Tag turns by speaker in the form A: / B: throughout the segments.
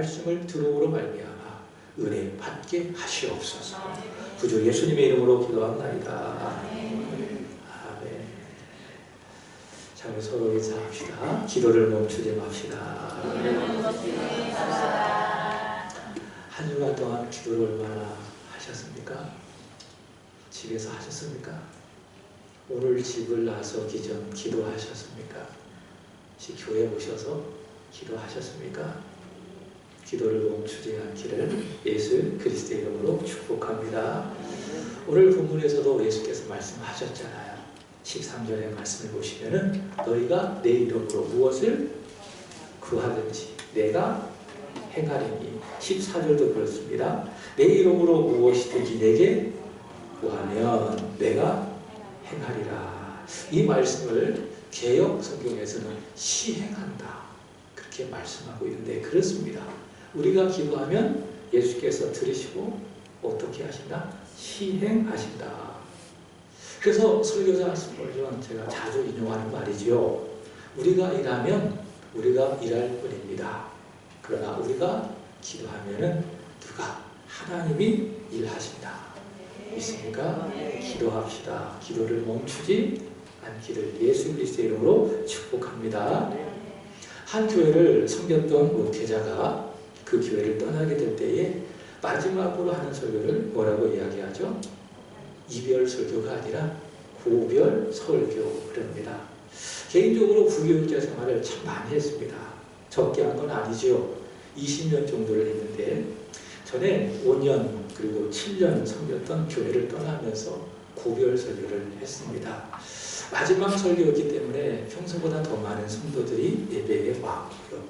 A: 말씀을 들음으로 말미암아 은혜 받게 하시옵소서. 구주 예수님의 이름으로 기도합나이다. 아멘. 자, 우리 서로 인사합시다. 기도를 멈추지 맙시다. 한 주간 동안 기도를 얼마나 하셨습니까? 집에서 하셨습니까? 오늘 집을 나서기 전 기도하셨습니까? 교회 오셔서 기도하셨습니까? 기도를 멈추지 않기를 예수 그리스도의 이름으로 축복합니다. 오늘 본문에서도 예수께서 말씀하셨잖아요. 13절의 말씀을 보시면은 너희가 내 이름으로 무엇을 구하든지 내가 행하리니. 14절도 그렇습니다. 내 이름으로 무엇이든지 내게 구하면 내가 행하리라. 이 말씀을 개역 성경에서는 시행한다 그렇게 말씀하고 있는데 그렇습니다. 우리가 기도하면 예수께서 들으시고 어떻게 하신다? 시행하신다. 그래서 설교자 스폴전 제가 자주 인용하는 말이지요. 우리가 일하면 우리가 일할 뿐입니다. 그러나 우리가 기도하면은 누가? 하나님이 일하신다. 믿습니까? 기도합시다. 기도를 멈추지 않기를 예수 그리스도의 이름으로 축복합니다. 한 교회를 섬겼던 목회자가 그 교회를 떠나게 될 때에 마지막으로 하는 설교를 뭐라고 이야기하죠? 이별 설교가 아니라 고별 설교 그럽니다. 개인적으로 부교육자 생활을 참 많이 했습니다. 적게 한 건 아니죠. 20년 정도를 했는데 전에 5년 그리고 7년 섬겼던 교회를 떠나면서 고별 설교를 했습니다. 마지막 설교였기 때문에 평소보다 더 많은 성도들이 예배에 왔고요.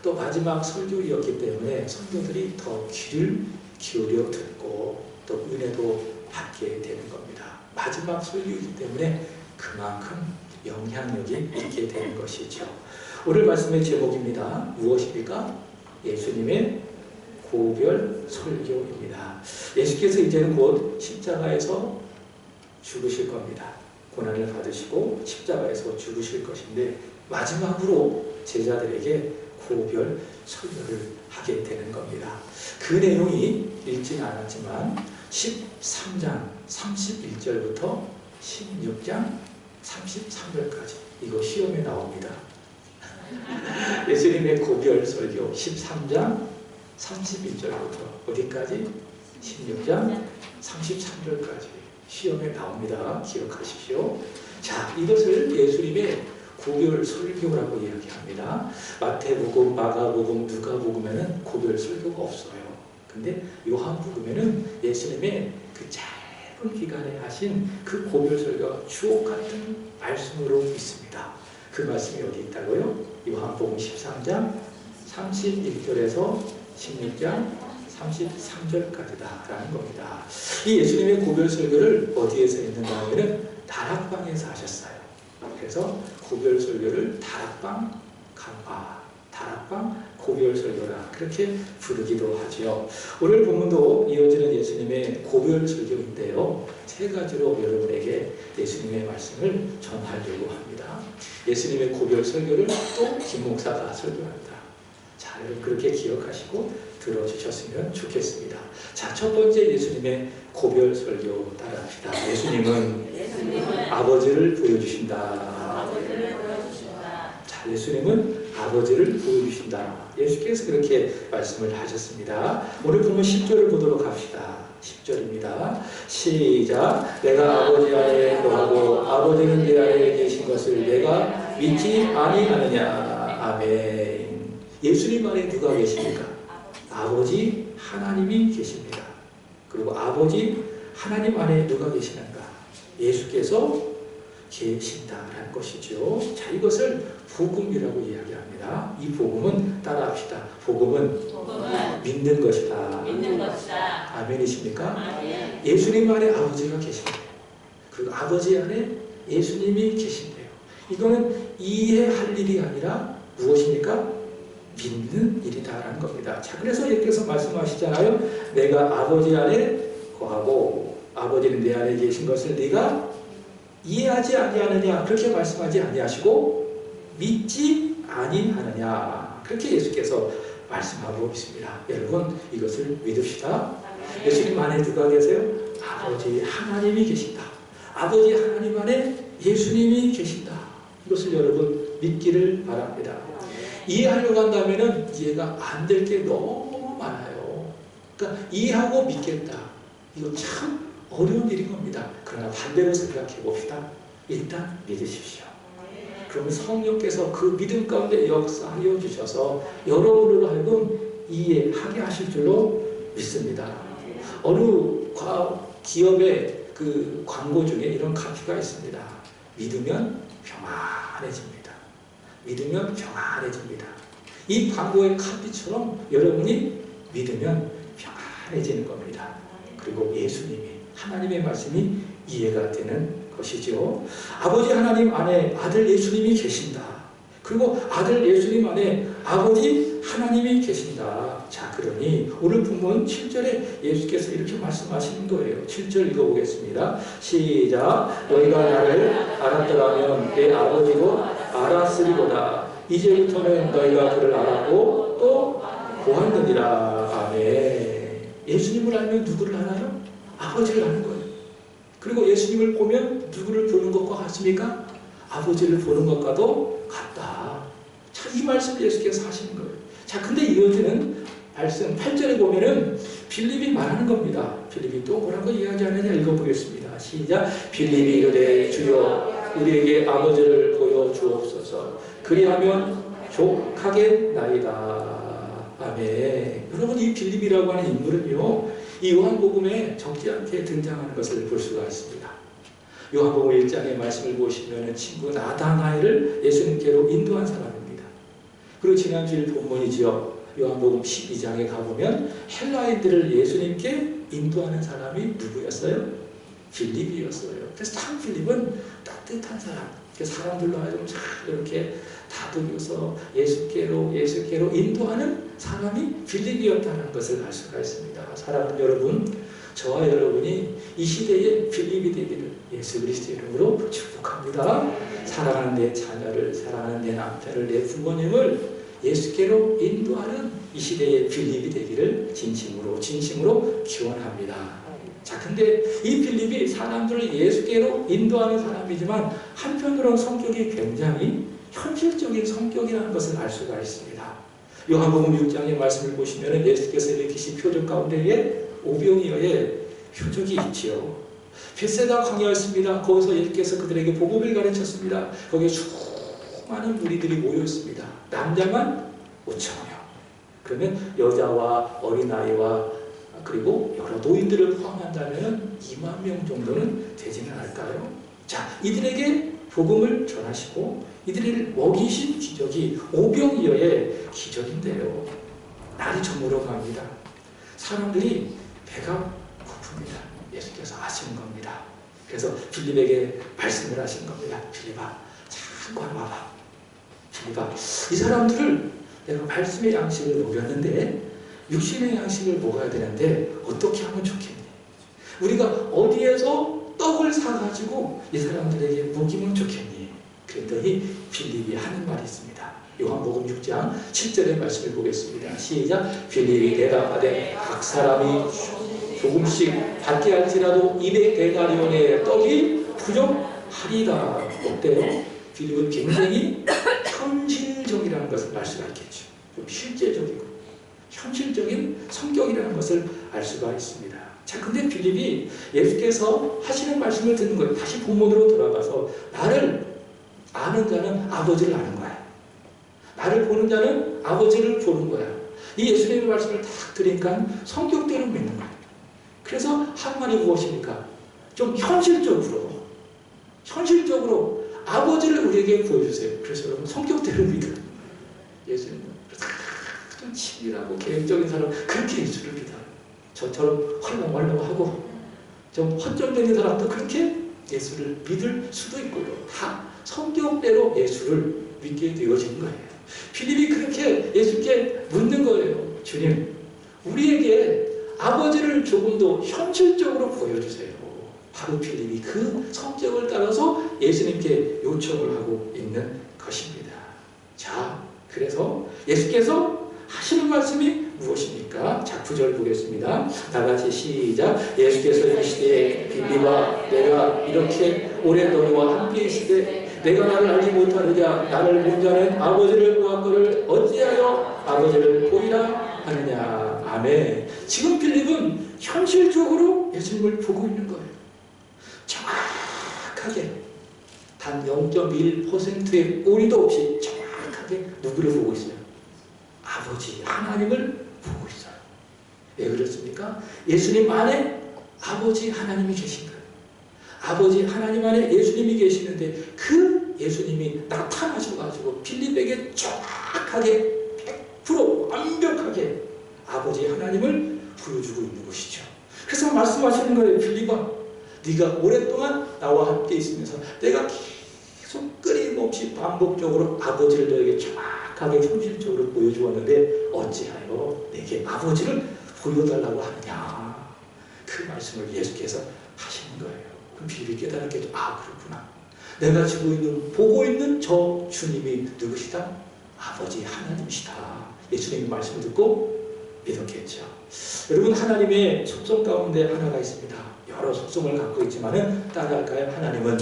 A: 또 마지막 설교였기 때문에 성도들이 더 귀를 기울여 듣고 또 은혜도 받게 되는 겁니다. 마지막 설교이기 때문에 그만큼 영향력이 있게 되는 것이죠. 오늘 말씀의 제목입니다. 무엇입니까? 예수님의 고별 설교입니다. 예수께서 이제는 곧 십자가에서 죽으실 겁니다. 고난을 받으시고 십자가에서 죽으실 것인데 마지막으로 제자들에게 고별 설교를 하게 되는 겁니다. 그 내용이 읽지는 않았지만 13장 31절부터 16장 33절까지 이거 시험에 나옵니다. 예수님의 고별 설교 13장 31절부터 어디까지? 16장 33절까지 시험에 나옵니다. 기억하십시오. 자, 이것을 예수님의 고별 설교라고 이야기합니다. 마태복음, 마가복음, 누가복음에는 고별 설교가 없어요. 근데 요한복음에는 예수님의 그 짧은 기간에 하신 그 고별 설교가 주옥 같은 말씀으로 있습니다. 그 말씀이 어디 있다고요? 요한복음 13장 31절에서 16장 33절까지다라는 겁니다. 이 예수님의 고별 설교를 어디에서 했는가 하면은 다락방에서 하셨어요. 그래서 고별 설교를 다락방 강화, 다락방 고별 설교라 그렇게 부르기도 하죠. 오늘 본문도 이어지는 예수님의 고별 설교인데요. 세 가지로 여러분에게 예수님의 말씀을 전하려고 합니다. 예수님의 고별 설교를 또 김 목사가 설교합니다. 자, 여러분 그렇게 기억하시고 들어주셨으면 좋겠습니다. 자, 첫 번째 예수님의 고별 설교 따라합시다. 예수님은 아버지를 보여주신다. 자, 예수님은 아버지를 보여주신다. 예수께서 그렇게 말씀을 하셨습니다. 오늘 보면 10절을 보도록 합시다. 10절입니다. 시작. 내가 아버지 안에 거하고 아버지는 내 안에 계신 것을 내가 믿지 아니하느냐. 아멘. 예수님 안에 누가 계십니까? 아버지 하나님이 계십니다. 그리고 아버지 하나님 안에 누가 계시는가? 예수께서 계신다라는 것이죠. 자, 이것을 복음이라고 이야기합니다. 이 복음은 따라합시다. 복음은 믿는 것이다.
B: 믿는 것이다.
A: 아멘이십니까?
B: 아멘.
A: 예수님 안에 아버지가 계신대요. 그 아버지 안에 예수님이 계신대요. 이거는 이해할 일이 아니라 무엇입니까? 믿는 일이다라는 겁니다. 자, 그래서 예수께서 말씀하시잖아요. 내가 아버지 안에 거하고 아버지는 내 안에 계신 것을 네가 이해하지 아니하느냐 그렇게 말씀하지 아니하시고 믿지 아니하느냐 그렇게 예수께서 말씀하고 있습니다. 여러분 이것을 믿읍시다. 예수님 안에 누가 계세요? 아버지 하나님이 계신다. 아버지 하나님 안에 예수님이 계신다. 이것을 여러분 믿기를 바랍니다. 이해하려고 한다면 이해가 안 될 게 너무 많아요. 그러니까 이해하고 믿겠다. 이거 참 어려운 일인 겁니다. 그러나 반대로 생각해 봅시다. 일단 믿으십시오. 그럼 성령께서 그 믿음 가운데 역사하여 주셔서 여러분으로 하여금 이해하게 하실 줄로 믿습니다. 어느 기업의 그 광고 중에 이런 카피가 있습니다. 믿으면 평안해집니다. 믿으면 평안해집니다. 이 광고의 카피처럼 여러분이 믿으면 평안해지는 겁니다. 그리고 예수님이 하나님의 말씀이 이해가 되는 것이죠. 아버지 하나님 안에 아들 예수님이 계신다. 그리고 아들 예수님 안에 아버지 하나님이 계신다. 자, 그러니 오늘 본문 7절에 예수께서 이렇게 말씀하시는 거예요. 7절 읽어보겠습니다. 시작. 너희가 나를 알았더라면 내 아버지도 알았으리로다. 이제부터는 너희가 그를 알았고 또 보았느니라. 아멘. 예수님을 알면 누구를 알아요? 아버지를 아는 거예요. 그리고 예수님을 보면 누구를 보는 것과 같습니까? 아버지를 보는 것과도 같다. 자, 이 말씀을 예수께서 하시는 거예요. 자, 근데 이어지는 말씀 8절에 보면은 빌립이 말하는 겁니다. 빌립이 또 뭐라고 이야기하느냐 읽어보겠습니다. 시작. 빌립이 이르되 주여 우리에게 아버지를 보여주옵소서. 그리하면 족하겠나이다. 아멘. 여러분 이 빌립이라고 하는 인물은요, 이 요한복음에 적지 않게 등장하는 것을 볼 수가 있습니다. 요한복음 1장의 말씀을 보시면 친구 나다나엘을 예수님께로 인도한 사람입니다. 그리고 지난주일 본문이지요. 요한복음 12장에 가보면 헬라인들을 예수님께 인도하는 사람이 누구였어요? 빌립이었어요. 그래서 참 빌립은 따뜻한 사람, 사람들로 하여금 잘 이렇게 다독여서 예수께로 인도하는 사람이 빌립이었다는 것을 알 수가 있습니다. 사랑하는 여러분, 저와 여러분이 이 시대에 빌립이 되기를 예수 그리스도의 이름으로 축복합니다. 사랑하는 내 자녀를, 사랑하는 내 남편을, 내 부모님을 예수께로 인도하는 이 시대의 빌립이 되기를 진심으로 기원합니다. 자, 근데 이 빌립이 사람들을 예수께로 인도하는 사람이지만 한편으로는 성격이 굉장히 현실적인 성격이라는 것을 알 수가 있습니다. 요한복음 6장의 말씀을 보시면 예수께서 일으키신 표적 가운데에 오병이어의 표적이 있지요. 벳세다 광야였습니다. 거기서 예수께서 그들에게 복음을 가르쳤습니다. 거기에 수많은 무리들이 모여 있습니다. 남자만 5,000명. 그러면 여자와 어린아이와 그리고 여러 노인들을 포함한다면 2만 명 정도는 되지는 않을까요? 자, 이들에게 복음을 전하시고 이들을 먹이신 기적이 오병이어의 기적인데요. 날이 저물어 갑니다. 사람들이 배가 고픕니다. 예수께서 아시는 겁니다. 그래서 빌립에게 말씀을 하신 겁니다. 빌립아, 잠깐 와봐. 빌립아, 이 사람들을 내가 말씀의 양식을 먹였는데 육신의 양식을 먹어야 되는데 어떻게 하면 좋겠니? 우리가 어디에서 떡을 사가지고 이 사람들에게 먹이면 좋겠니? 그랬더니 빌립이 하는 말이 있습니다. 요한복음 6장 7절의 말씀을 보겠습니다. 시작. 빌립이 대답하되 각 사람이 조금씩 받게 할지라도 200데나리온의 떡이 부족하리다. 어때요? 빌립은 굉장히 현실적이라는 것을 알 수가 있겠죠. 좀 실제적이고 현실적인 성격이라는 것을 알 수가 있습니다. 자, 근데 빌립이 예수께서 하시는 말씀을 듣는 거예요. 다시 본문으로 돌아가서 나를 아는 자는 아버지를 아는 거야. 나를 보는 자는 아버지를 보는 거야. 이 예수님의 말씀을 딱 들으니까 성격대로 믿는 거야. 그래서 한 말이 무엇입니까? 좀 현실적으로 아버지를 우리에게 보여주세요. 그래서 여러분 성격대로 믿어요. 예수님 좀 치밀하고 계획적인 사람 그렇게 예수를 믿어요. 저처럼 헐렁헐렁하고 좀 허점되는 사람도 그렇게 예수를 믿을 수도 있고요. 다 성격대로 예수를 믿게 되어진 거예요. 빌립이 그렇게 예수께 묻는 거예요. 주님, 우리에게 아버지를 조금 더 현실적으로 보여주세요. 바로 빌립이 그 성격을 따라서 예수님께 요청을 하고 있는 것입니다. 자, 그래서 예수께서 하시는 말씀이 무엇입니까? 자, 9절 보겠습니다. 다 같이 시작. 예수께서 이르시되 빌립아 내가 이렇게 오래 너희와 함께 있으되 내가 나를 알지 못하느냐 나를 본 자는 아버지를 보았거늘 어찌하여 아버지를 보이라 하느냐. 아멘. 지금 빌립은 현실적으로 예수님을 보고 있는 거예요. 정확하게 단 0.1%의 오리도 없이 정확하게 누구를 보고 있어요? 아버지 하나님을 보고 있어요. 왜 그렇습니까? 예수님 안에 아버지 하나님이 계신 거예요. 아버지 하나님 안에 예수님이 계시는데 그 예수님이 나타나셔가지고 빌립에게 정확하게 100% 완벽하게 아버지 하나님을 보여주고 있는 것이죠. 그래서 말씀하시는 거예요. 빌립아 네가 오랫동안 나와 함께 있으면서 내가 계속 끊임없이 반복적으로 아버지를 너에게 정확하게 현실적으로 보여주었는데 어찌하여 내게 아버지를 보여달라고 하느냐. 그 말씀을 예수께서 하시는 거예요. 그럼 빌립이 깨달았겠죠. 아 그렇구나. 내가 지금 보고 있는 저 주님이 누구시다? 아버지 하나님이시다. 예수님의 말씀을 듣고 믿었겠죠. 여러분 하나님의 속성 가운데 하나가 있습니다. 여러 속성을 갖고 있지만은 따라할까요? 하나님은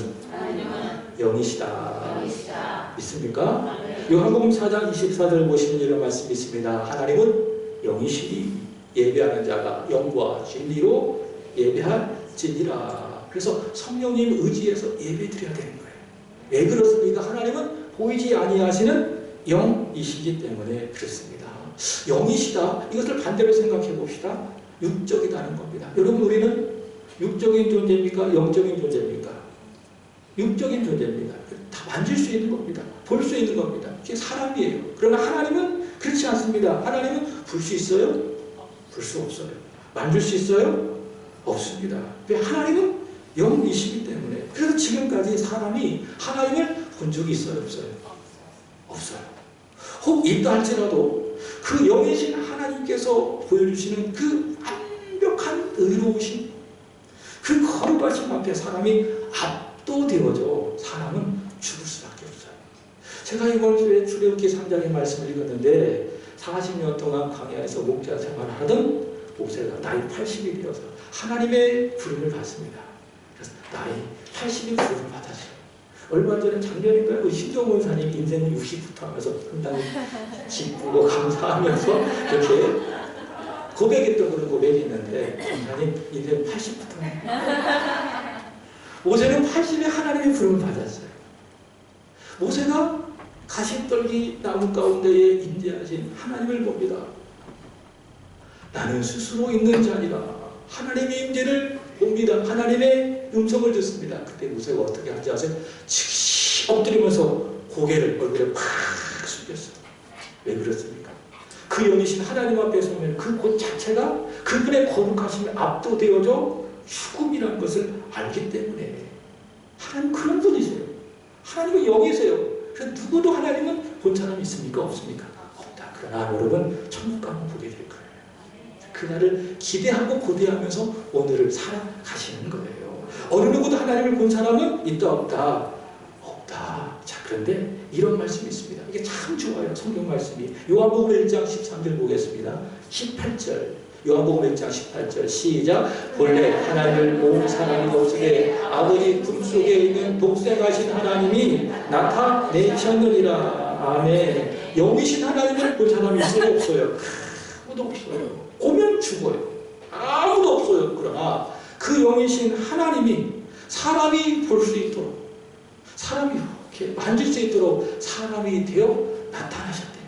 A: 영이시다. 믿습니까? 요한복음 4장 24절 보시면 이런 말씀이 있습니다. 하나님은 영이시니 예배하는 자가 영과 진리로 예배할지니라. 그래서 성령님 의지해서 예배드려야 되는 거예요. 왜 그렇습니까? 하나님은 보이지 아니하시는 영이시기 때문에 그렇습니다. 영이시다. 이것을 반대로 생각해 봅시다. 육적이다는 겁니다. 여러분 우리는 육적인 존재입니까? 영적인 존재입니까? 육적인 존재입니다. 다 만질 수 있는 겁니다. 볼 수 있는 겁니다. 이게 사람이에요. 그러나 하나님은 그렇지 않습니다. 하나님은 볼 수 있어요? 볼 수 없어요. 만질 수 있어요? 없습니다. 왜? 하나님은 영이시기 때문에. 그래서 지금까지 사람이 하나님을 본 적이 있어요? 없어요? 없어요. 혹 있다 할지라도 그 영이신 하나님께서 보여주시는 그 완벽한 의로우신 그 거룩하신 앞에 사람이 압도되어져 사람은 죽을 수밖에 없어요. 제가 이번 주에 출애굽기 3장의 말씀을 읽었는데 40년 동안 광야에서 목자 생활을 하던 모세가 나이 80이 되어서 하나님의 부름을 받습니다. 그래서 나이 80이 부름을 받았어요. 얼마 전에 작년인가요? 신종 원사님 인생 60부터 하면서 상당히 기쁘고 감사하면서 그렇게 고백했던 그런 고백이 있는데 원사님 인생 80부터 모세는 80에 하나님의 부름을 받았어요. 모세가 가시떨기 나무 가운데에 임재하신 하나님을 봅니다. 나는 스스로 있는 자니라. 하나님의 임재를 봅니다. 하나님의 음성을 듣습니다. 그때 모세가 어떻게 하는지 아세요? 즉시 엎드리면서 고개를 얼굴에 팍 숙였어요. 왜 그렇습니까? 그 영이신 하나님 앞에 서면 그 곳 자체가 그분의 거룩하심에 압도되어져 죽음이라는 것을 알기 때문에 하나님 그런 분이세요. 하나님은 영이세요. 그래서 누구도 하나님은 본 사람이 있습니까? 없습니까? 없다. 그러나 여러분 천국 가면 보게 될 거예요. 그날을 기대하고 고대하면서 오늘을 살아가시는 거예요. 어느 누구도 하나님을 본 사람은 있다 없다? 없다. 자 그런데 이런 말씀이 있습니다. 이게 참 좋아요. 성경 말씀이. 요한복음 1장 13절 보겠습니다. 18절. 요한복음 1장 18절 시작. 본래 하나님을 본 사람이 없으되 아버지 품속에 있는 독생하신 하나님이 나타내셨느니라. 아멘. 영이신 하나님을 본 사람이 있어요? 없어요? 아무도 없어요. 보면 죽어요. 아무도 없어요. 그러나 그 영이신 하나님이 사람이 볼 수 있도록 사람이 이렇게 만질 수 있도록 사람이 되어 나타나셨대요.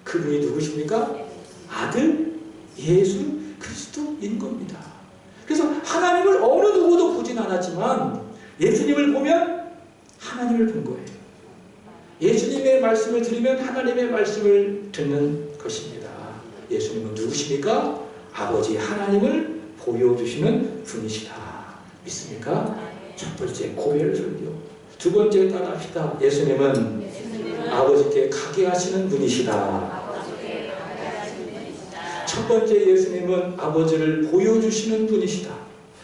A: 그분이 누구십니까? 아들 예수 그리스도인 겁니다. 그래서 하나님을 어느 누구도 보진 않았지만 예수님을 보면 하나님을 본 거예요. 예수님의 말씀을 들으면 하나님의 말씀을 듣는 것입니다. 예수님은 누구십니까? 아버지 하나님을 보여주시는 분이시다. 믿습니까? 첫 번째 고별설교. 두 번째 따라합시다. 예수님은 아버지께 가게 하시는 분이시다. 첫 번째 예수님은 아버지를 보여주시는 분이시다.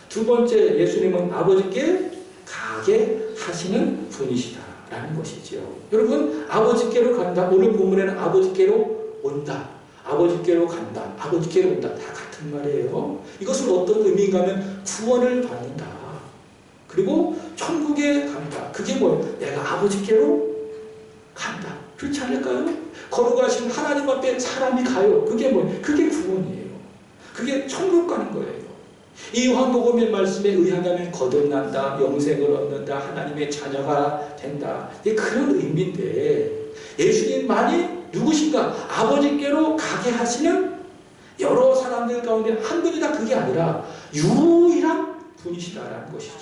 A: 두 번째 예수님은 아버지께 가게 하시는 분이시다 라는 것이죠. 여러분 아버지께로 간다. 오늘 본문에는 아버지께로 온다. 아버지께로 간다, 아버지께로 온다, 다 같은 말이에요. 이것은 어떤 의미인가 하면 구원을 받는다. 그리고 천국에 간다. 그게 뭐예요? 내가 아버지께로 간다. 그렇지 않을까요? 거룩하신 하나님 앞에 사람이 가요. 그게 뭐예요? 그게 구원이에요. 그게 천국 가는 거예요. 이 요한복음의 말씀에 의하면 거듭난다, 영생을 얻는다, 하나님의 자녀가 된다. 이게 그런 의미인데 예수님만이 누구신가? 아버지께로 가게 하시는 여러 사람들 가운데 한 분이다, 그게 아니라 유일한 분이시다라는 것이죠.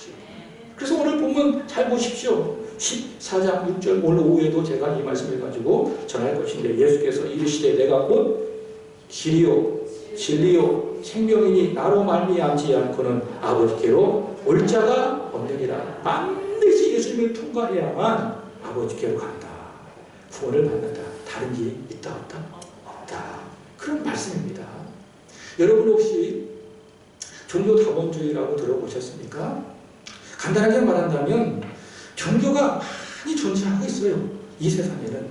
A: 그래서 오늘 보면 잘 보십시오. 14장 6절, 오늘 오후에도 제가 이 말씀을 가지고 전할 것인데, 예수께서 이르시되 내가 곧 길이요 진리요 생명이니 나로 말미암지 않고는 아버지께로 올 자가 없느니라. 반드시 예수님을 통과해야만 아버지께로 간다. 구원을 받는다. 다른 길이 있다 없다? 없다. 그런 말씀입니다. 여러분 혹시 종교 다원주의라고 들어보셨습니까? 간단하게 말한다면 종교가 많이 존재하고 있어요. 이 세상에는.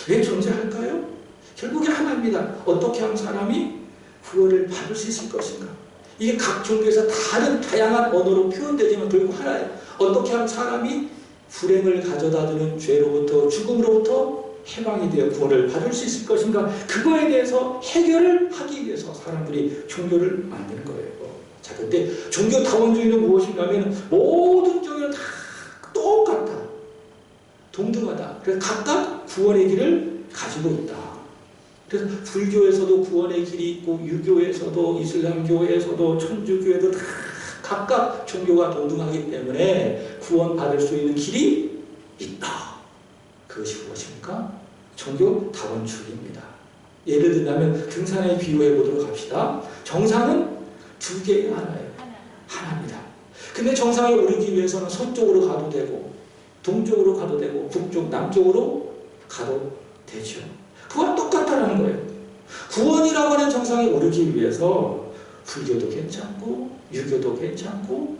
A: 왜 존재할까요? 결국에 하나입니다. 어떻게 하면 사람이 구원을 받을 수 있을 것인가? 이게 각 종교에서 다양한 언어로 표현되지만 결국 하나예요. 어떻게 하면 사람이 불행을 가져다주는 죄로부터, 죽음으로부터 해방이 되어 구원을 받을 수 있을 것인가? 그거에 대해서 해결을 하기 위해서 사람들이 종교를 만드는 거예요. 자, 근데 종교 다원주의는 무엇인가 하면 모든 종교는 다 똑같다. 동등하다. 그래서 각각 구원의 길을 가지고 있다. 그래서 불교에서도 구원의 길이 있고, 유교에서도, 이슬람교에서도, 천주교에도 다 각각 종교가 동등하기 때문에 구원받을 수 있는 길이 있다. 그것이 무엇입니까? 종교 다원주의입니다. 예를 들면 등산에 비유해 보도록 합시다. 정상은 두 개의 하나예요. 하나입니다. 근데 정상에 오르기 위해서는 서쪽으로 가도 되고, 동쪽으로 가도 되고, 북쪽, 남쪽으로 가도 되죠. 그건 똑같다는 거예요. 구원이라고 하는 정상에 오르기 위해서 불교도 괜찮고, 유교도 괜찮고,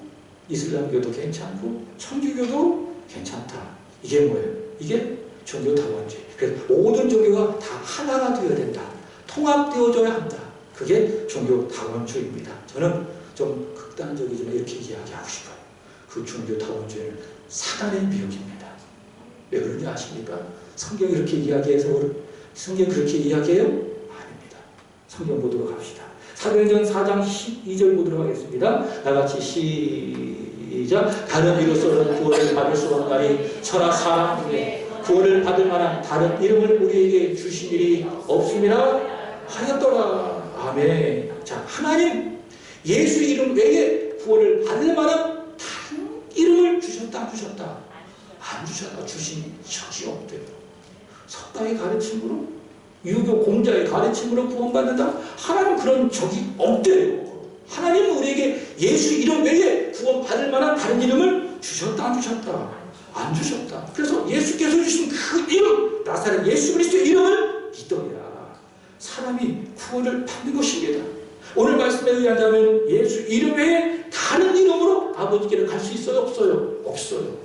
A: 이슬람교도 괜찮고, 천주교도 괜찮다. 이게 뭐예요? 이게 종교 다원주의. 그래서 모든 종교가 다 하나가 되어야 된다. 통합되어져야 한다. 그게 종교 다원주의입니다. 저는 좀 극단적이지만 이렇게 이야기하고 싶어요. 그 종교 다원주의는 사단의 미혹입니다. 왜 그런지 아십니까? 성경이 이렇게 이야기해서 성경 그렇게 이야기해요? 아닙니다. 성경 보도록 합시다. 사도행전 4장 12절 보도록 하겠습니다. 나같이 시작. 다른 이로서는 구원을 받을 수 없나니 천하 사람 중에 구원을 받을 만한 다른 이름을 우리에게 주신 일이 없음이라 하였더라. 아멘. 자, 하나님 예수 이름 외에 구원을 받을 만한 다른 이름을 주셨다, 안 주셨다? 안 주셨다. 주신 적이 없대요. 석가의 가르침으로, 유교 공자의 가르침으로 구원받는다? 하나님 그런 적이 없대요. 하나님은 우리에게 예수 이름 외에 구원받을 만한 다른 이름을 주셨다, 안 주셨다? 안 주셨다. 그래서 예수께서 주신 그 이름, 나사렛 예수 그리스도의 이름을 믿어야 사람이 구원을 받는 것입니다. 오늘 말씀에 의하자면 예수 이름 외에 다른 이름으로 아버지께로 갈 수 있어요? 없어요? 없어요.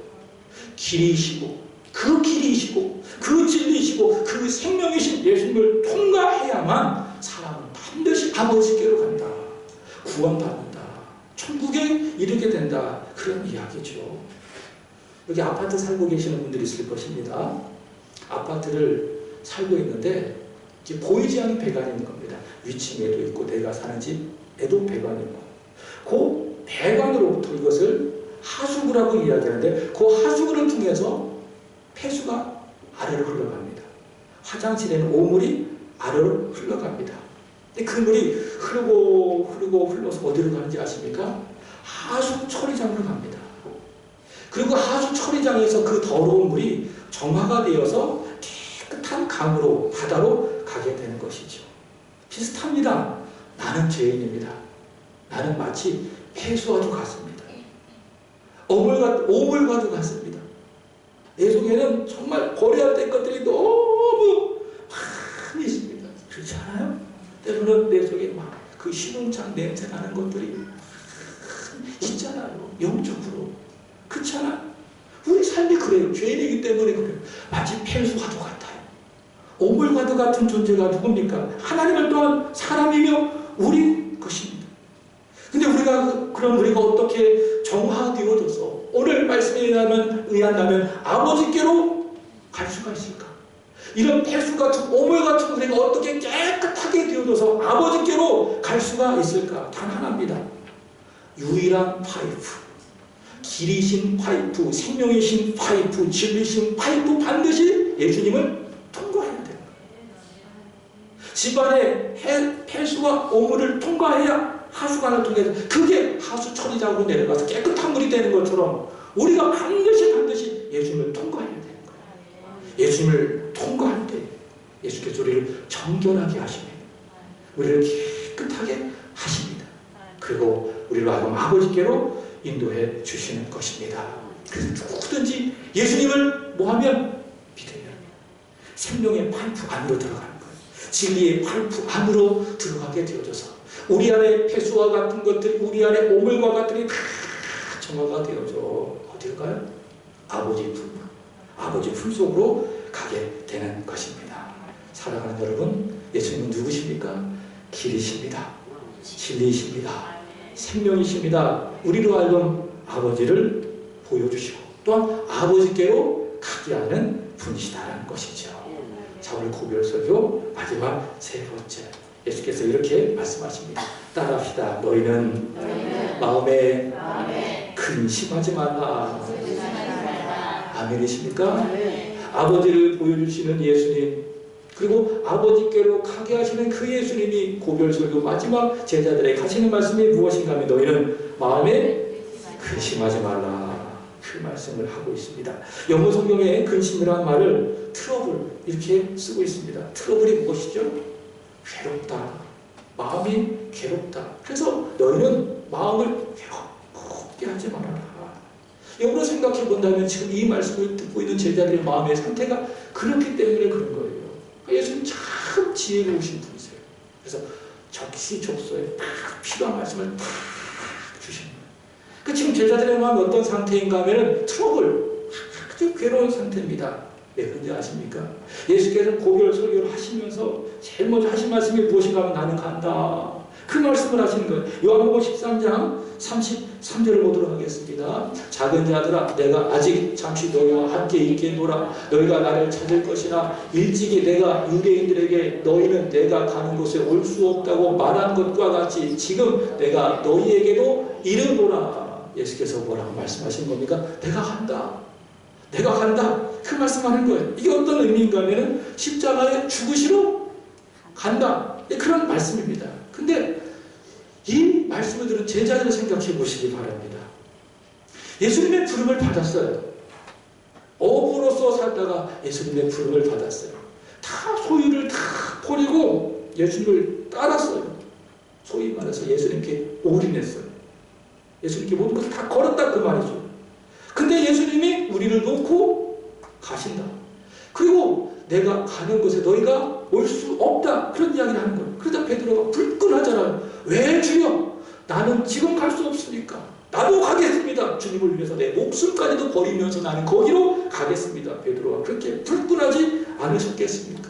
A: 길이시고, 그 길이시고, 그 진리시고, 그 생명이신 예수님을 통과해야만 사람은 반드시 아버지께로 간다. 구원받는다. 천국에 이르게 된다. 그런 이야기죠. 여기 아파트 살고 계시는 분들이 있을 것입니다. 아파트를 살고 있는데 이게 보이지 않는 배관이 있는 겁니다. 위층에도 있고 내가 사는 집에도 배관이 있고, 그 배관으로부터 이것을 하수구라고 이야기하는데 그 하수구를 통해서 폐수가 아래로 흘러갑니다. 화장실에는 오물이 아래로 흘러갑니다. 근데 그 물이 흘러서 어디로 가는지 아십니까? 하수 처리장으로 갑니다. 그리고 하수 처리장에서 그 더러운 물이 정화가 되어서 깨끗한 강으로, 바다로 가게 되는 것이죠. 비슷합니다. 나는 죄인입니다. 나는 마치 폐수와도 같습니다. 오물과도 같습니다. 내 속에는 정말 버려야 될 것들이 너무 많이 있습니다. 그렇지 않아요? 때로는 내 속에 막 그 시궁창 냄새 나는 것들이 있잖아요. 영적으로. 그렇지 않아요? 우리 삶이 그래요. 죄인이기 때문에 그래요. 마치 폐수와도 같아요. 오물과도 같은 존재가 누굽니까? 하나님은 또한 사람이며 우리 것입니다. 근데 우리가 어떻게 정화되어져서 오늘 말씀에 의한다면 아버지께로 갈 수가 있을까? 이런 폐수 같은 오물 같은 우리가 어떻게 깨끗하게 되어져서 아버지께로 갈 수가 있을까? 단 하나입니다. 유일한 파이프, 길이신 파이프, 생명이신 파이프, 진리신 파이프, 반드시 예수님을 통과해야 돼요. 집안의 폐수와 오물을 통과해야 하수관을 통해서 그게 하수 처리장으로 내려가서 깨끗한 물이 되는 것처럼 우리가 반드시 예수님을 통과해야 되는 거예요. 예수님을 통과할 때 예수께서 우리를 정결하게 하십니다. 우리를 깨끗하게 하십니다. 그리고 우리를 하여금 아버지께로 인도해 주시는 것입니다. 그래서 누구든지 예수님을 뭐하면 믿으면 생명의 파이프 안으로 들어가는 거예요. 진리의 파이프 안으로 들어가게 되어져서 우리 안에 폐수와 같은 것들이, 우리 안에 오물과 같은 것들이 다 정화가 되어져 어딜까요? 아버지 품 속으로 가게 되는 것입니다. 사랑하는 여러분, 예수님은 누구십니까? 길이십니다. 진리이십니다. 생명이십니다. 우리로 하여금 아버지를 보여주시고 또한 아버지께로 가게 하는 분이시다라는 것이죠. 자, 오늘 고별설교 마지막 세 번째, 예수께서 이렇게 말씀하십니다. 따라합시다. 너희는 마음에 근심하지 말라. 아멘이십니까? 아버지를 보여주시는 예수님, 그리고 아버지께로 가게 하시는 그 예수님이 고별설교 마지막 제자들에게 하시는 말씀이 무엇인가 하면 너희는 마음에 근심하지 말라. 그 말씀을 하고 있습니다. 영어 성경에 근심이라는 말을 트러블 이렇게 쓰고 있습니다. 트러블이 무엇이죠? 괴롭다. 마음이 괴롭다. 그래서 너희는 마음을 괴롭게 하지 말아라. 영어로 생각해 본다면 지금 이 말씀을 듣고 있는 제자들의 마음의 상태가 그렇기 때문에 그런 거예요. 예수님 참 지혜로우신 분이세요. 그래서 적시적소에 딱 필요한 말씀을 딱 주시는 거예요. 그 지금 제자들의 마음이 어떤 상태인가 하면 트러블, 아주 괴로운 상태입니다. 왜 그런지 아십니까? 예수께서 고별 설교를 하시면서 제일 먼저 하신 말씀이 무엇인가 하면 나는 간다. 그 말씀을 하시는 거예요. 요한복음 13장 33절을 보도록 하겠습니다. 작은 자들아, 내가 아직 잠시 너희와 함께 있겠노라. 너희가 나를 찾을 것이나 일찍이 내가 유대인들에게 너희는 내가 가는 곳에 올 수 없다고 말한 것과 같이 지금 내가 너희에게도 이르노라. 예수께서 뭐라고 말씀하신 겁니까? 내가 간다. 내가 간다. 그 말씀하는 거예요. 이게 어떤 의미인가 하면 십자가에 죽으시러 간다. 그런 말씀입니다. 근데 이 말씀을 들은 제자들을 생각해 보시기 바랍니다. 예수님의 부름을 받았어요. 어부로서 살다가 예수님의 부름을 받았어요. 다 소유를 다 버리고 예수님을 따랐어요. 소위 말해서 예수님께 올인했어요. 예수님께 모든 것을 다 걸었다 그 말이죠. 근데 예수님이 우리를 놓고 가신다. 그리고 내가 가는 곳에 너희가 올 수 없다. 그런 이야기를 하는 거예요. 그러다 베드로가 불끈하잖아요. 왜 주여? 나는 지금 갈 수 없으니까. 나도 가겠습니다. 주님을 위해서 내 목숨까지도 버리면서 나는 거기로 가겠습니다. 베드로가 그렇게 불끈하지 않으셨겠습니까?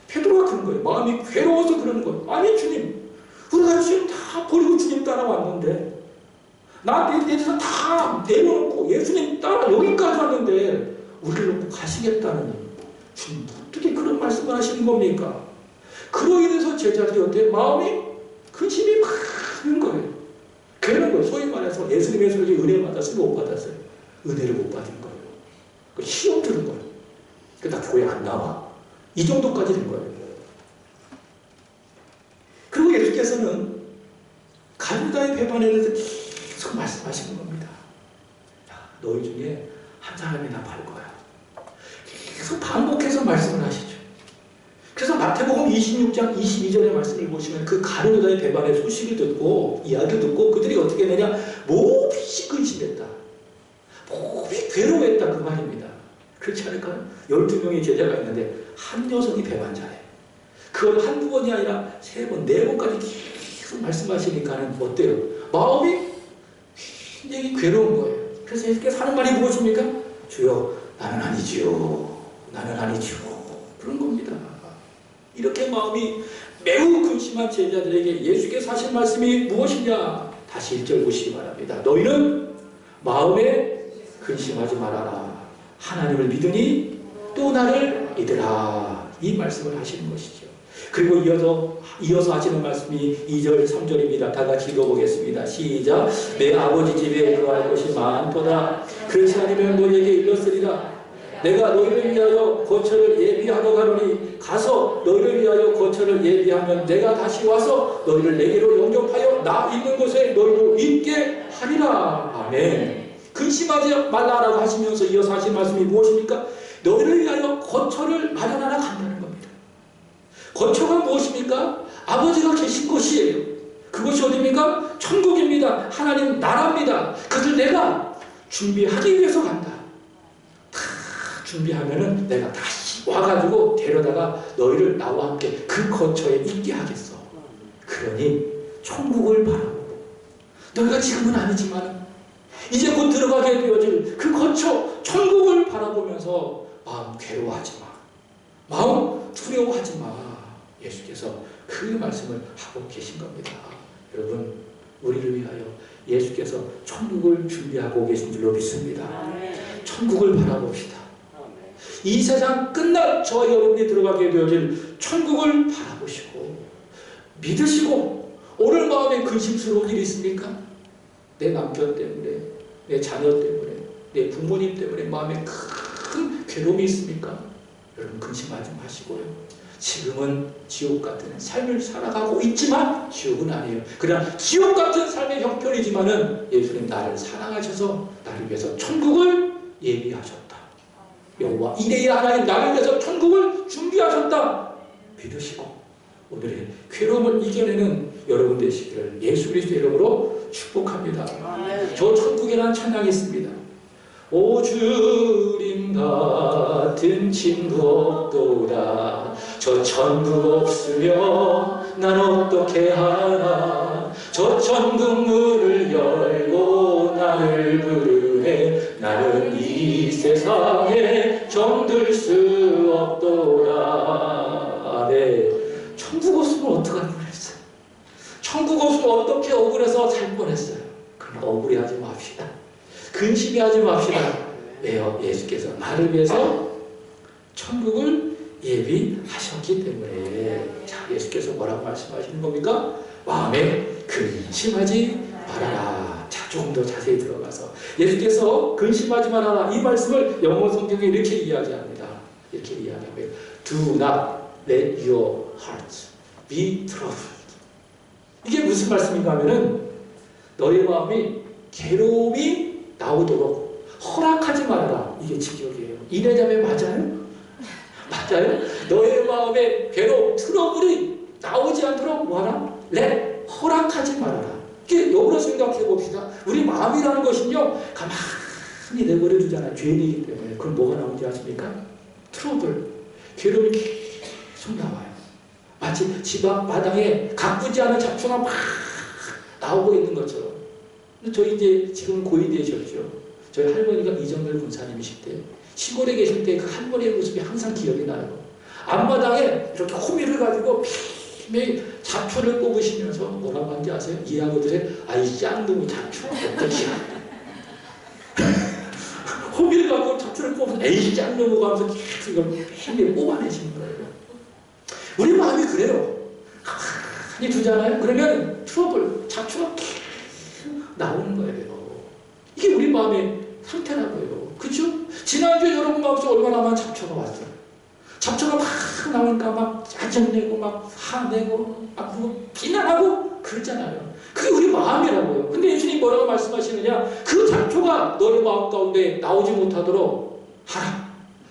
A: 베드로가 그런 거예요. 마음이 괴로워서 그러는 거예요. 아니 주님, 우리가 지금 다 버리고 주님 따라왔는데 나한테 대해서 다 내려놓고 예수님 따라 여기까지 왔는데 우리를 놓고 가시겠다느니 주님 어떻게 그런 말씀을 하시는 겁니까? 그로 인해서 제자들이 어때요? 마음이 근심이 많은 거예요. 괴로운 거예요. 소위 말해서 예수님의 소리 은혜 받았어요? 못 받았어요? 은혜를 못 받은 거예요. 시험 들은 거예요. 나 교회 안 나와. 이 정도까지 된 거예요. 그리고 예수께서는 가룟유다의 배반에 대해서 계속 말씀하시는 겁니다. 야, 너희 중에 한 사람이 나 팔 거야. 계속 반복해서 말씀을 하시죠. 그래서 마태복음 26장 22절의 말씀을 보시면 그 가룟유다의 배반의 소식을 듣고 이야기를 듣고 그들이 어떻게 되냐, 몹시 근심했다. 몹시 괴로워했다 그 말입니다. 그렇지 않을까요? 12명의 제자가 있는데 한 여성이 배반자예요. 그걸 한두 번이 아니라 3번, 4번까지 계속 말씀하시니까는 어때요? 마음이 굉장히 괴로운 거예요. 그래서 예수께서 하는 말이 무엇입니까? 주여 나는 아니지요. 나는 아니지요. 그런 겁니다. 이렇게 마음이 매우 근심한 제자들에게 예수께서 하신 말씀이 무엇이냐? 다시 1절 보시기 바랍니다. 너희는 마음에 근심하지 말아라. 하나님을 믿으니 또 나를 믿으라. 이 말씀을 하시는 것이죠. 그리고 이어서 하시는 말씀이 2절 3절입니다. 다 같이 읽어보겠습니다. 시작. 내 아버지 집에 거할 것이 많도다. 그렇지 않으면 너희에게 일렀으리라. 내가 너희를 위하여 거처를 예비하러 가노니 가서 너희를 위하여 거처를 예비하면 내가 다시 와서 너희를 내게로 영접하여 나 있는 곳에 너희도 있게 하리라. 아멘. 근심하지 말라라고 하시면서 이어서 하신 말씀이 무엇입니까? 너희를 위하여 거처를 마련하러 간다는 겁니다. 거처가 무엇입니까? 아버지가 계신 곳이에요. 그곳이 어디입니까? 천국입니다. 하나님 나라입니다. 그것을 내가 준비하기 위해서 간다. 다 준비하면은 내가 다시 와가지고 데려다가 너희를 나와 함께 그 거처에 있게 하겠어. 그러니 천국을 바라보고 너희가 지금은 아니지만 이제 곧 들어가게 되어질 그 거처 천국을 바라보면서 마음 괴로워하지 마. 마음 두려워하지 마. 예수께서 그 말씀을 하고 계신 겁니다. 여러분, 우리를 위하여 예수께서 천국을 준비하고 계신 줄로 믿습니다. 천국을 바라봅시다. 이 세상 끝날 저와 여러분이 들어가게 되어질 천국을 바라보시고 믿으시고 오늘 마음에 근심스러운 일이 있습니까? 내 남편 때문에, 내 자녀 때문에, 내 부모님 때문에 마음에 큰 괴로움이 있습니까? 여러분 근심하지 마시고요. 지금은 지옥 같은 삶을 살아가고 있지만 지옥은 아니에요. 그러나 지옥 같은 삶의 형편이지만은 예수님 나를 사랑하셔서 나를 위해서 천국을 예비하셨다. 여호와 이레의 하나님 나를 위해서 천국을 준비하셨다. 믿으시고 오늘의 괴로움을 이겨내는 여러분 되시기를 예수 그리스도의 이름으로 축복합니다. 저 천국이라는 찬양이 있습니다. 오 주님 같은 친구 없도다. 저 천국 없으면 난 어떻게 하나. 저 천국 문을 열고 나를 부르네. 나는 이 세상에 정들 수 없도다. 네, 천국 없으면 어떡할 뻔했어요. 천국 없으면 어떻게 억울해서 살 뻔했어요. 그러나 억울해하지 맙시다. 근심해하지 맙시다. 왜요? 예수께서 나를 위해서 천국을 예비하셨기 때문에. 자, 예수께서 뭐라고 말씀하시는 겁니까? 마음에 근심하지 말아라. 자, 조금 더 자세히 들어가서 예수께서 근심하지 말아라 이 말씀을 영어 성경에 이렇게 이야기합니다. 이렇게 이야기합니다. Do not let your heart be troubled. 이게 무슨 말씀인가 하면은 너의 마음이 괴로움이 나오도록 허락하지 말아라. 이게 직역이에요. 이래자매 맞아요? 맞아요? 너의 마음에 괴로움, 트러블이 나오지 않도록 뭐하라? 허락하지 말아라. 이게 역으로 생각해 봅시다. 우리 마음이라는 것은요, 가만히 내버려 두잖아요. 죄인이기 때문에. 그럼 뭐가 나오는지 아십니까? 트러블, 괴로움이 계속 나와요. 마치 집 앞 마당에 가꾸지 않은 잡초가 막 나오고 있는 것처럼. 저희 이제 지금 고이 되셨죠. 저희 할머니가 이정열 군사님이실 때 시골에 계실 때 그 할머니의 모습이 항상 기억이 나요. 앞마당에 이렇게 호미를 가지고 매일 잡초를 뽑으시면서 뭐라고 하는지 아세요? 이 아버들의 아이 쌍둥이 잡초 어떻게 호미를 가지고 잡초를 뽑으면서 에이 쌍둥이 하면서 계속 이걸 매일 뽑아내시는 거예요. 우리 마음이 그래요. 가만히 두잖아요. 그러면 트러블, 잡초가 나오는 거예요. 이게 우리 마음의 상태라고요. 그렇죠? 지난주에 여러분 마음속에 얼마나 많은 잡초가 왔어요. 잡초가 막 나오니까 막 짜증내고 막 화내고 막 비난하고 그러잖아요. 그게 우리 마음이라고요. 근데 예수님이 뭐라고 말씀하시느냐? 그 잡초가 너의 마음 가운데 나오지 못하도록 하라.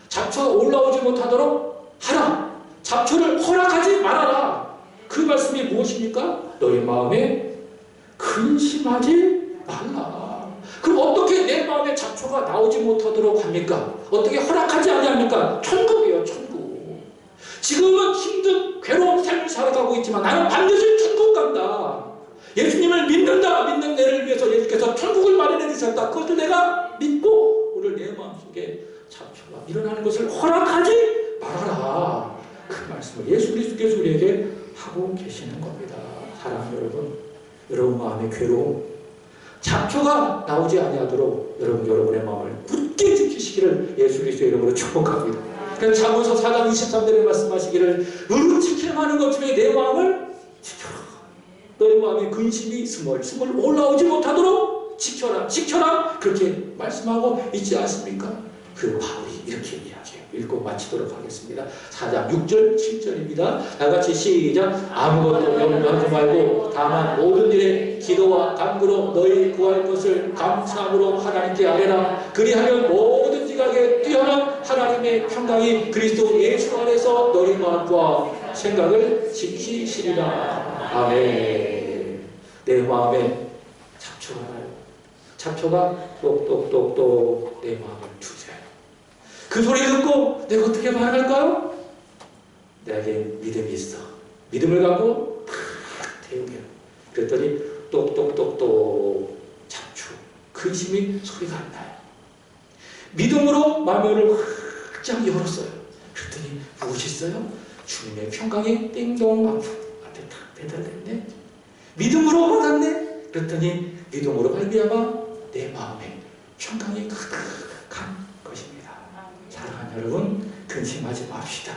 A: 잡초가 올라오지 못하도록 하라. 잡초를 허락하지 말아라. 그 말씀이 무엇입니까? 너의 마음에 근심하지 말라. 그럼 어떻게 내 마음에 잡초가 나오지 못하도록 합니까? 어떻게 허락하지 아니합니까? 천국이에요. 천국. 지금은 힘든 괴로운 삶을 살아가고 있지만 나는 반드시 천국 간다. 예수님을 믿는다. 믿는 내를 위해서 예수께서 천국을 마련해 주셨다. 그것을 내가 믿고 오늘 내 마음속에 잡초가 일어나는 것을 허락하지 말아라. 그 말씀을 예수 그리스도께서 우리에게 하고 계시는 겁니다. 사랑하는 여러분, 여러분 마음의 괴로움, 잡초가 나오지 아니하도록 여러분의 마음을 굳게 지키시기를 예수 그리스도의 이름으로 축복합니다. 그래서 잠언서 4장 23절에 말씀하시기를 너는 지키려 하는 것 중에 내 마음을 지켜라. 너의 마음에 근심이 스멀 올라오지 못하도록 지켜라. 그렇게 말씀하고 있지 않습니까? 그 바울이 이렇게 이야기해요. 읽고 마치도록 하겠습니다. 4장 6절 7절입니다. 다같이 시작. 아무것도 염려하지 말고 다만 모든 일에 기도와 간구로 너희 구할 것을 감사함으로 하나님께 아뢰라. 그리하면 모든 지각에 뛰어난 하나님의 평강이 그리스도 예수 안에서 너희 마음과 생각을 지키시리라. 아멘. 내 마음에 잡초가 나요. 잡초가 똑똑똑똑 내 마음을 주세요. 그 소리 듣고 내가 어떻게 반응할까요? 내게 믿음이 있어. 믿음을 갖고 탁 태우게. 그랬더니 똑똑똑똑 잡초, 근심이 소리가 안 나요. 믿음으로 마음을 확장 열었어요. 그랬더니 무엇이 있어요? 주님의 평강이 띵동 앞에 탁 배달됐네. 믿음으로 받았네. 그랬더니 믿음으로 말미암아 내 마음에 평강이 가득한 것입니다. 사랑하는 여러분, 근심하지 맙시다.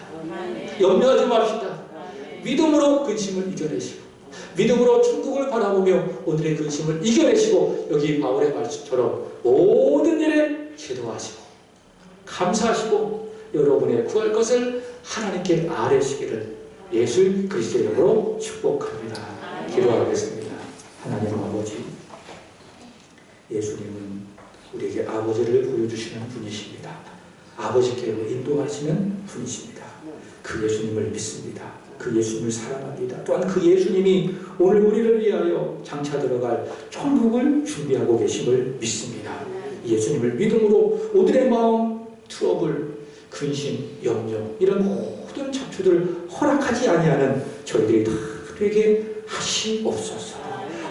A: 염려하지 맙시다. 믿음으로 근심을 이겨내시고 믿음으로 천국을 바라보며 오늘의 근심을 이겨내시고 여기 바울의 말씀처럼 모든 일에 기도하시고 감사하시고 여러분의 구할 것을 하나님께 아뢰시기를 예수 그리스도의 이름으로 축복합니다. 기도하겠습니다. 하나님 아버지, 예수님은 우리에게 아버지를 보여주시는 분이십니다. 아버지께로 인도하시는 분이십니다. 그 예수님을 믿습니다. 그 예수님을 사랑합니다. 또한 그 예수님이 오늘 우리를 위하여 장차 들어갈 천국을 준비하고 계심을 믿습니다. 예수님을 믿음으로 오늘의 마음, 트러블, 근심, 염려 이런 모든 잡초들을 허락하지 아니하는 저희들이 다 되게 하시옵소서.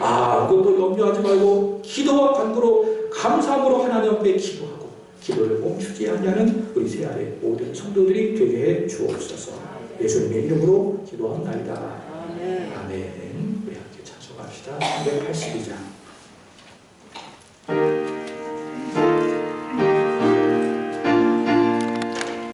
A: 아무것도 염려하지 말고 기도와 간구로 감사함으로 하나님 앞에 기도하고 기도를 멈추지 아니하는 우리 새아래 모든 성도들이 되게 해 주옵소서. 예수님의 이름으로 기도합나이다. 아멘. 우리 함께 찬송합시다. 382장.